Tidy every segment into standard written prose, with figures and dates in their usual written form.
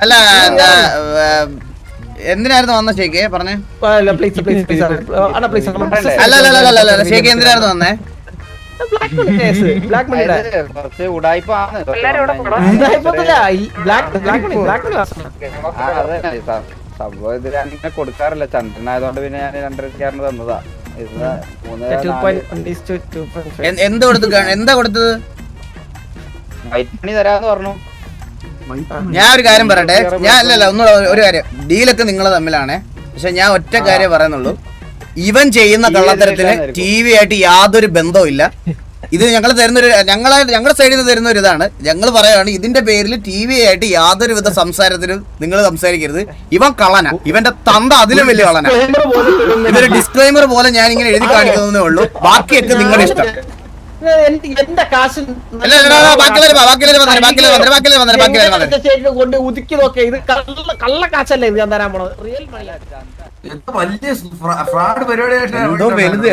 അല്ല എന്തിനായിരുന്നു വന്ന ഷേക്ക് പറഞ്ഞേ? അല്ല ഷേക്ക് എന്തിനായിരുന്നു വന്നേ? കൊടുക്കാറില്ല ചന്ദ്രനായതുകൊണ്ട് പിന്നെ ഞാൻ 2.5 തന്നതാ. എന്താ കൊടുത്തത്? വൈറ്റ് മണി തരാന്ന് പറഞ്ഞു. ഞാൻ ഒരു കാര്യം പറയട്ടെ, ഞാൻ അല്ലല്ല ഒന്നുകൂടെ ഒരു കാര്യം, ഡീലൊക്കെ നിങ്ങൾ തമ്മിലാണ്. പക്ഷെ ഞാൻ ഒറ്റ കാര്യം പറയുന്നുള്ളൂ, ഇവൻ ചെയ്യുന്ന കള്ളത്തരത്തിന് TV ആയിട്ട് യാതൊരു ബന്ധവും ഇല്ല. ഇത് ഞങ്ങൾ തരുന്നൊരു ഞങ്ങളുടെ സൈഡിൽ നിന്ന് തരുന്ന ഒരു ഇതാണ്. ഞങ്ങൾ പറയുകയാണ് ഇതിന്റെ പേരിൽ TV ആയിട്ട് യാതൊരു വിധ സംസാരത്തിനും നിങ്ങൾ സംസാരിക്കരുത്. ഇവൻ കള്ളനാ, ഇവന്റെ തന്ത അതിലും വലിയ കള്ളനാ. ഇതൊരു ഡിസ്ക്ലൈമർ പോലെ ഞാൻ ഇങ്ങനെ എഴുതി കാണിക്കുന്നതേ ഉള്ളൂ. ബാക്കിയൊക്കെ നിങ്ങളുടെ ഇഷ്ടം. കൊണ്ട് ഉതുക്കി നോക്കിയ ഇത് കള്ള കാശല്ലേ ഇത് ഞാൻ തരാൻ പോണത്. റിയൽ മണിയാ.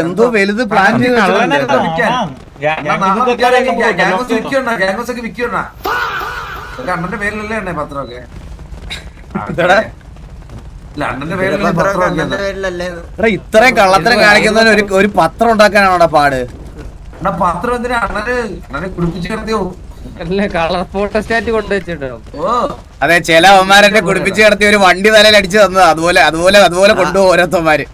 എന്തോ വലുത് പ്ലാൻ ചെയ്ത് അണ്ണന്റെ പേരിലല്ലേ പത്രമൊക്കെ? ഇത്രയും കള്ളത്തരം കാണിക്കുന്നതിന് ഒരു പത്രം ഉണ്ടാക്കാനാണോടാ പാട്? പത്രം എന്തിനാ അണ്ണനെ കുടിപ്പിച്ചു കിടത്തിയോ? അതെ, ചില അവന്മാരെ കുടിപ്പിച്ച് കിടത്തി ഒരു വണ്ടി തലയിൽ അടിച്ചു തന്നത്. അതുപോലെ കൊണ്ടുപോകും ഓരോരുത്തന്മാര്.